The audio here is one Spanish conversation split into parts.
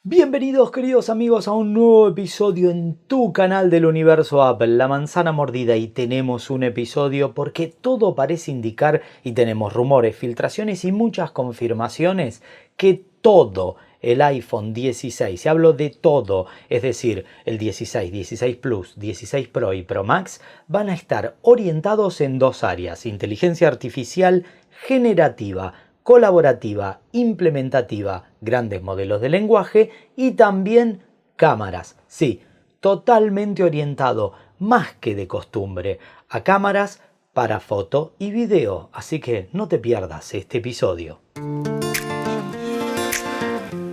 Bienvenidos queridos amigos a un nuevo episodio en tu canal del universo Apple, La Manzana Mordida, y tenemos un episodio porque todo parece indicar, y tenemos rumores, filtraciones y muchas confirmaciones, que todo el iPhone 16, y hablo de todo, es decir, el 16, 16 Plus, 16 Pro y Pro Max, van a estar orientados en dos áreas: inteligencia artificial generativa, colaborativa, implementativa, grandes modelos de lenguaje y también cámaras. Sí, totalmente orientado, más que de costumbre, a cámaras para foto y video. Así que no te pierdas este episodio.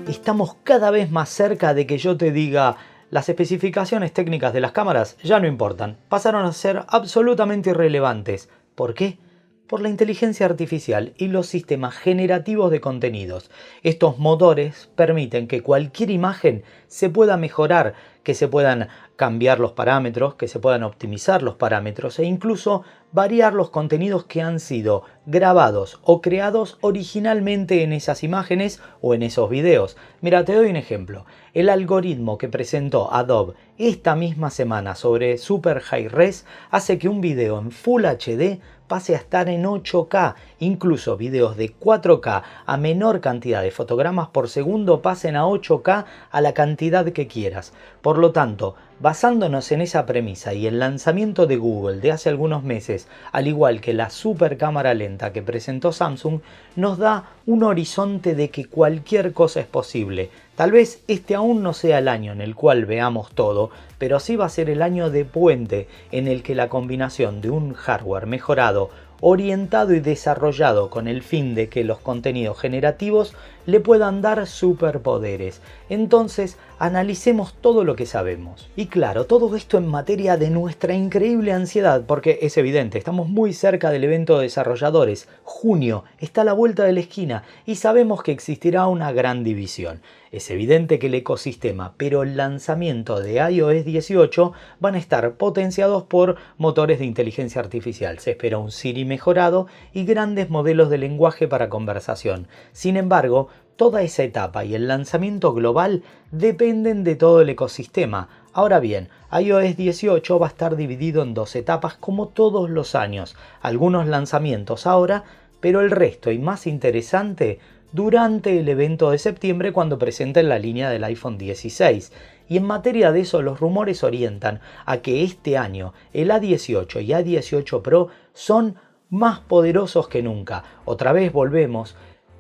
Estamos cada vez más cerca de que yo te diga: las especificaciones técnicas de las cámaras ya no importan, pasaron a ser absolutamente irrelevantes. ¿Por qué? Por la inteligencia artificial y los sistemas generativos de contenidos. Estos motores permiten que cualquier imagen se pueda mejorar, que se puedan cambiar los parámetros, que se puedan optimizar los parámetros e incluso variar los contenidos que han sido grabados o creados originalmente en esas imágenes o en esos videos. Mira, te doy un ejemplo. El algoritmo que presentó Adobe esta misma semana sobre Super High Res hace que un video en Full HD pase a estar en 8K, incluso videos de 4K a menor cantidad de fotogramas por segundo pasen a 8K a la cantidad que quieras. Por lo tanto, basándonos en esa premisa y el lanzamiento de Google de hace algunos meses, al igual que la super cámara lenta que presentó Samsung, nos da un horizonte de que cualquier cosa es posible. Tal vez este aún no sea el año en el cual veamos todo, pero sí va a ser el año de puente en el que la combinación de un hardware mejorado, orientado y desarrollado con el fin de que los contenidos generativos le puedan dar superpoderes. Entonces, analicemos todo lo que sabemos. Y claro, todo esto en materia de nuestra increíble ansiedad, porque es evidente, estamos muy cerca del evento de desarrolladores. Junio está a la vuelta de la esquina y sabemos que existirá una gran división. Es evidente que el ecosistema, pero el lanzamiento de iOS 18 van a estar potenciados por motores de inteligencia artificial. Se espera un Siri mejorado y grandes modelos de lenguaje para conversación. Sin embargo, toda esa etapa y el lanzamiento global dependen de todo el ecosistema. Ahora bien, iOS 18 va a estar dividido en dos etapas como todos los años. Algunos lanzamientos ahora, pero el resto y más interesante durante el evento de septiembre cuando presenten la línea del iPhone 16. Y en materia de eso, los rumores orientan a que este año el A18 y A18 Pro son más poderosos que nunca. Otra vez volvemos.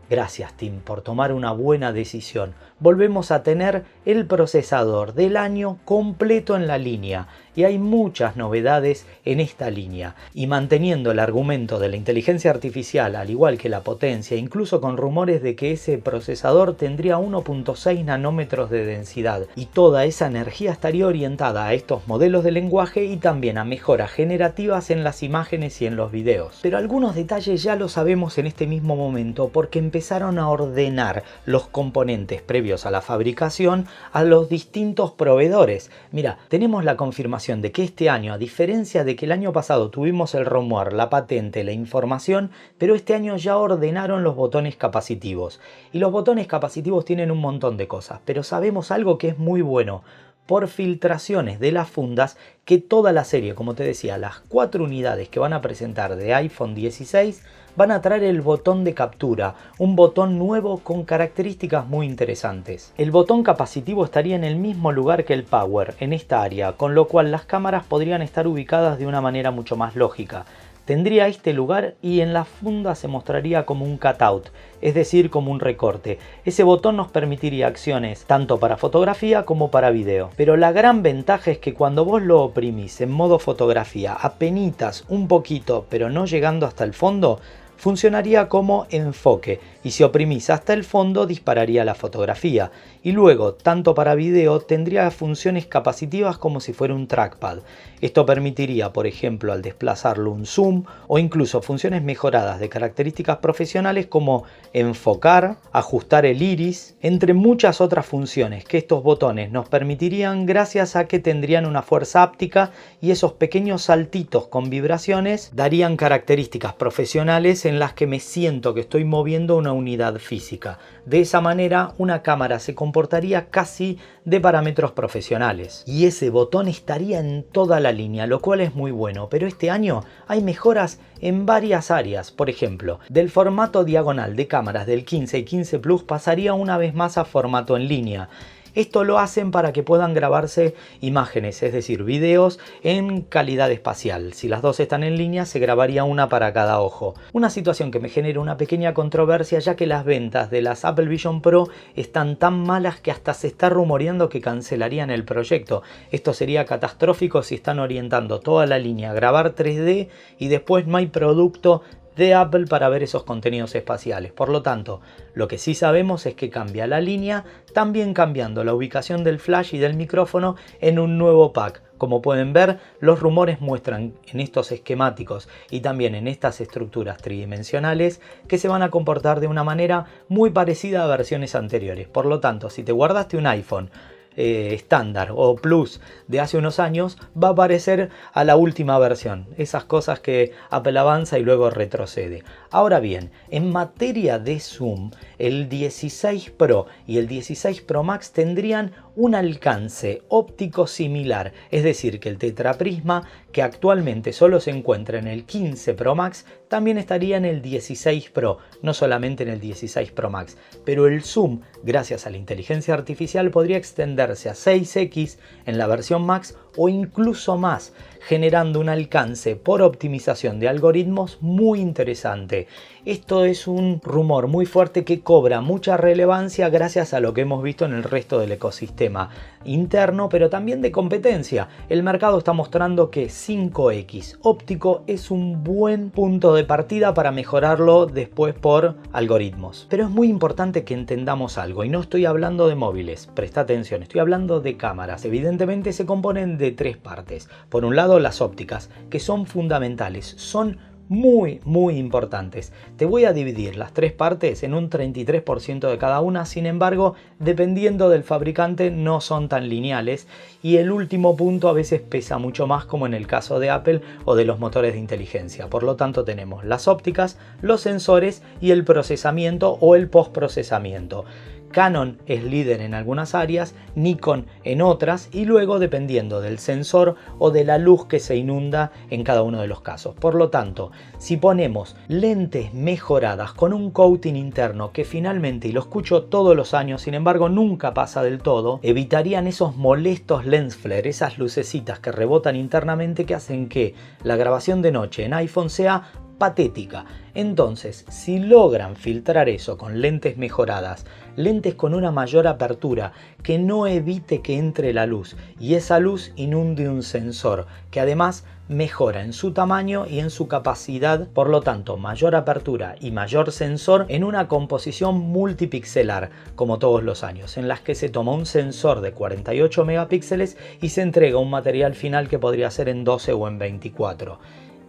Gracias, Tim, por tomar una buena decisión. Volvemos a tener el procesador del año completo en la línea. Y hay muchas novedades en esta línea. Y manteniendo el argumento de la inteligencia artificial, al igual que la potencia, incluso con rumores de que ese procesador tendría 1.6 nanómetros de densidad. Y toda esa energía estaría orientada a estos modelos de lenguaje y también a mejoras generativas en las imágenes y en los videos. Pero algunos detalles ya lo sabemos en este mismo momento porque empezaron a ordenar los componentes previos a la fabricación a los distintos proveedores. Mira, tenemos la confirmación de que este año, a diferencia de que el año pasado tuvimos el rumor, la patente, la información, pero este año ya ordenaron los botones capacitivos. Y los botones capacitivos tienen un montón de cosas, pero sabemos algo que es muy bueno. Por filtraciones de las fundas, que toda la serie, como te decía, las 4 unidades que van a presentar de iPhone 16 van a traer el botón de captura, un botón nuevo con características muy interesantes. El botón capacitivo estaría en el mismo lugar que el Power, en esta área, con lo cual las cámaras podrían estar ubicadas de una manera mucho más lógica. Tendría este lugar y en la funda se mostraría como un cutout, es decir, como un recorte. Ese botón nos permitiría acciones tanto para fotografía como para video. Pero la gran ventaja es que cuando vos lo oprimís en modo fotografía, apenitas un poquito, pero no llegando hasta el fondo, funcionaría como enfoque y si oprimís hasta el fondo dispararía la fotografía. Y luego, tanto para video, tendría funciones capacitivas como si fuera un trackpad. Esto permitiría, por ejemplo, al desplazarlo un zoom o incluso funciones mejoradas de características profesionales como enfocar, ajustar el iris, entre muchas otras funciones que estos botones nos permitirían gracias a que tendrían una fuerza áptica y esos pequeños saltitos con vibraciones darían características profesionales en las que me siento que estoy moviendo una unidad física. De esa manera, una cámara se comportaría casi de parámetros profesionales. Y ese botón estaría en toda la línea, lo cual es muy bueno. Pero este año hay mejoras en varias áreas. Por ejemplo, del formato diagonal de cámaras del 15 y 15 Plus pasaría una vez más a formato en línea. Esto lo hacen para que puedan grabarse imágenes, es decir, videos en calidad espacial. Si las dos están en línea, se grabaría una para cada ojo. Una situación que me genera una pequeña controversia, ya que las ventas de las Apple Vision Pro están tan malas que hasta se está rumoreando que cancelarían el proyecto. Esto sería catastrófico si están orientando toda la línea a grabar 3D y después no hay producto de Apple para ver esos contenidos espaciales. Por lo tanto, lo que sí sabemos es que cambia la línea, también cambiando la ubicación del flash y del micrófono en un nuevo pack. Como pueden ver, los rumores muestran en estos esquemáticos y también en estas estructuras tridimensionales que se van a comportar de una manera muy parecida a versiones anteriores. Por lo tanto, si te guardaste un iPhone estándar o Plus de hace unos años, va a aparecer a la última versión. Esas cosas que Apple avanza y luego retrocede. Ahora bien, en materia de zoom, el 16 Pro y el 16 Pro Max tendrían un alcance óptico similar, es decir, que el tetraprisma, que actualmente solo se encuentra en el 15 Pro Max, también estaría en el 16 Pro, no solamente en el 16 Pro Max, pero el zoom, gracias a la inteligencia artificial, podría extenderse a 6x en la versión Max o incluso más, generando un alcance por optimización de algoritmos muy interesante. Esto es un rumor muy fuerte que cobra mucha relevancia gracias a lo que hemos visto en el resto del ecosistema interno, pero también de competencia. El mercado está mostrando que 5x óptico es un buen punto de partida para mejorarlo después por algoritmos. Pero es muy importante que entendamos algo, y no estoy hablando de móviles, presta atención, estoy hablando de cámaras. Evidentemente se componen de tres partes. Por un lado, las ópticas, que son fundamentales, son muy importantes. Te voy a dividir las tres partes en un 33% de cada una, sin embargo, dependiendo del fabricante no son tan lineales y el último punto a veces pesa mucho más, como en el caso de Apple o de los motores de inteligencia. Por lo tanto, tenemos las ópticas, los sensores y el procesamiento o el postprocesamiento. Canon es líder en algunas áreas, Nikon en otras, y luego dependiendo del sensor o de la luz que se inunda en cada uno de los casos. Por lo tanto, si ponemos lentes mejoradas con un coating interno que finalmente, y lo escucho todos los años, sin embargo nunca pasa del todo, evitarían esos molestos lens flare, esas lucecitas que rebotan internamente que hacen que la grabación de noche en iPhone sea patética. Entonces, si logran filtrar eso con lentes mejoradas, lentes con una mayor apertura que no evite que entre la luz y esa luz inunde un sensor, que además mejora en su tamaño y en su capacidad, por lo tanto mayor apertura y mayor sensor en una composición multipixelar, como todos los años, en las que se toma un sensor de 48 megapíxeles y se entrega un material final que podría ser en 12 o en 24.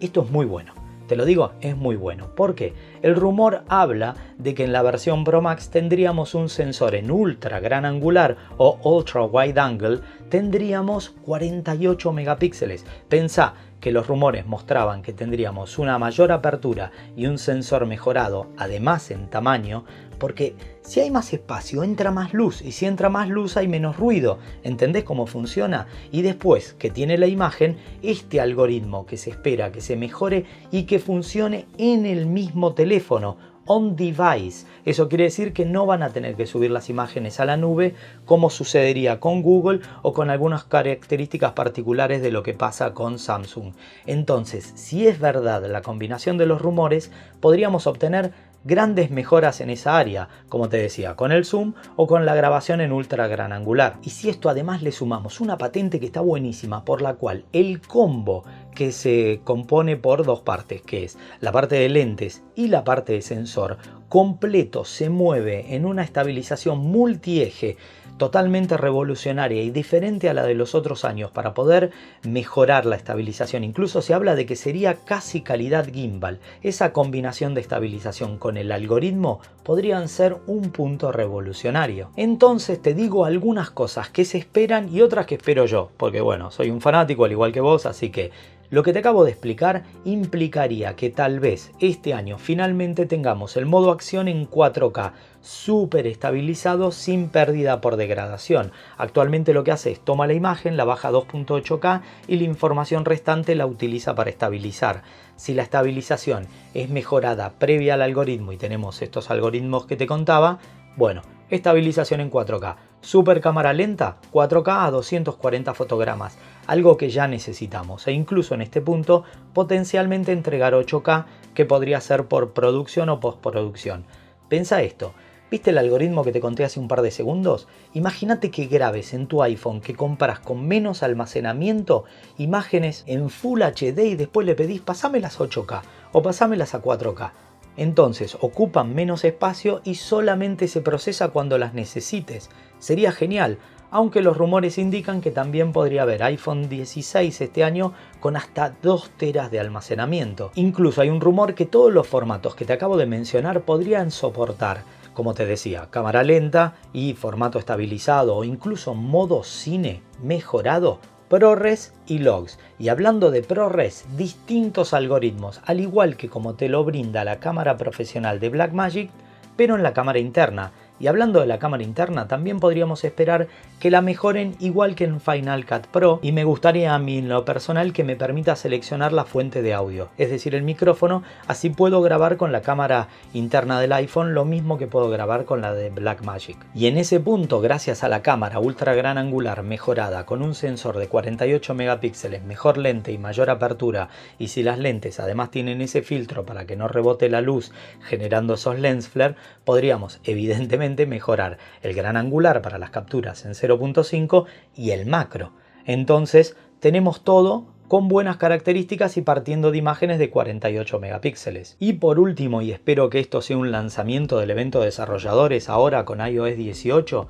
Esto es muy bueno. Te lo digo, es muy bueno. ¿Por qué? El rumor habla de que en la versión Pro Max tendríamos un sensor en ultra gran angular o ultra wide angle, tendríamos 48 megapíxeles. Pensá que los rumores mostraban que tendríamos una mayor apertura y un sensor mejorado, además en tamaño, porque si hay más espacio entra más luz, y si entra más luz hay menos ruido. ¿Entendés cómo funciona? Y después que tiene la imagen, este algoritmo que se espera que se mejore y que funcione en el mismo teléfono, on device. Eso quiere decir que no van a tener que subir las imágenes a la nube como sucedería con Google o con algunas características particulares de lo que pasa con Samsung. Entonces, si es verdad la combinación de los rumores, podríamos obtener grandes mejoras en esa área, como te decía, con el zoom o con la grabación en ultra gran angular. Y si esto además le sumamos una patente que está buenísima, por la cual el combo que se compone por dos partes, que es la parte de lentes y la parte de sensor, completo se mueve en una estabilización multieje totalmente revolucionaria y diferente a la de los otros años para poder mejorar la estabilización. Incluso se habla de que sería casi calidad gimbal. Esa combinación de estabilización con el algoritmo podrían ser un punto revolucionario. Entonces te digo algunas cosas que se esperan y otras que espero yo, porque bueno, soy un fanático al igual que vos, así que Lo que te acabo de explicar implicaría que tal vez este año finalmente tengamos el modo acción en 4K, súper estabilizado sin pérdida por degradación. Actualmente lo que hace es toma la imagen, la baja a 2.8K y la información restante la utiliza para estabilizar. Si la estabilización es mejorada previa al algoritmo y tenemos estos algoritmos que te contaba, bueno, estabilización en 4K. Super cámara lenta, 4K a 240 fotogramas, algo que ya necesitamos, e incluso en este punto potencialmente entregar 8K, que podría ser por producción o postproducción. Pensa esto, ¿viste el algoritmo que te conté hace un par de segundos? Imagínate que grabes en tu iPhone que compras con menos almacenamiento imágenes en Full HD y después le pedís pasámelas a 8K o pasámelas a 4K. Entonces ocupan menos espacio y solamente se procesa cuando las necesites. Sería genial, aunque los rumores indican que también podría haber iPhone 16 este año con hasta 2 teras de almacenamiento. Incluso hay un rumor que todos los formatos que te acabo de mencionar podrían soportar, como te decía, cámara lenta y formato estabilizado o incluso modo cine mejorado, ProRes y Logs. Y hablando de ProRes, distintos algoritmos, al igual que como te lo brinda la cámara profesional de Blackmagic, pero en la cámara interna. Y hablando de la cámara interna, también podríamos esperar que la mejoren igual que en Final Cut Pro, y me gustaría a mí en lo personal que me permita seleccionar la fuente de audio, es decir, el micrófono, así puedo grabar con la cámara interna del iPhone lo mismo que puedo grabar con la de Blackmagic. Y en ese punto, gracias a la cámara ultra gran angular mejorada con un sensor de 48 megapíxeles, mejor lente y mayor apertura, y si las lentes además tienen ese filtro para que no rebote la luz generando esos lens flare, podríamos evidentemente mejorar el gran angular para las capturas en 0.5 y el macro. Entonces tenemos todo con buenas características y partiendo de imágenes de 48 megapíxeles. Y por último, y espero que esto sea un lanzamiento del evento de desarrolladores ahora con iOS 18,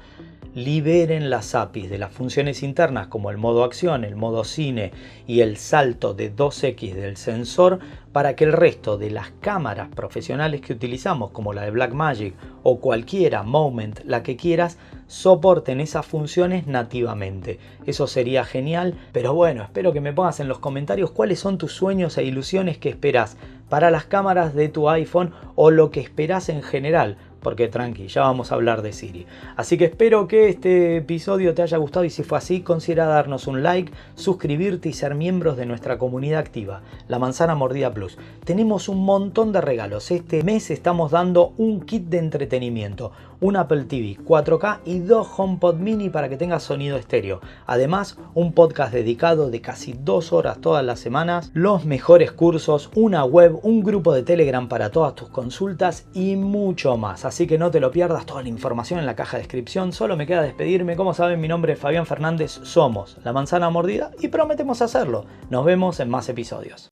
liberen las APIs de las funciones internas como el modo acción, el modo cine y el salto de 2x del sensor para que el resto de las cámaras profesionales que utilizamos como la de Blackmagic o cualquiera, Moment, la que quieras, soporten esas funciones nativamente. Eso sería genial, pero bueno, espero que me pongas en los comentarios cuáles son tus sueños e ilusiones que esperás para las cámaras de tu iPhone o lo que esperás en general. Porque tranqui, ya vamos a hablar de Siri. Así que espero que este episodio te haya gustado y si fue así, considera darnos un like, suscribirte y ser miembros de nuestra comunidad activa, La Manzana Mordida Plus. Tenemos un montón de regalos. Este mes estamos dando un kit de entretenimiento, un Apple TV 4K y 2 HomePod Mini para que tengas sonido estéreo. Además, un podcast dedicado de casi 2 horas todas las semanas, los mejores cursos, una web, un grupo de Telegram para todas tus consultas y mucho más. Así que no te lo pierdas, toda la información en la caja de descripción. Solo me queda despedirme. Como saben, mi nombre es Fabián Fernández, somos La Manzana Mordida y prometemos hacerlo. Nos vemos en más episodios.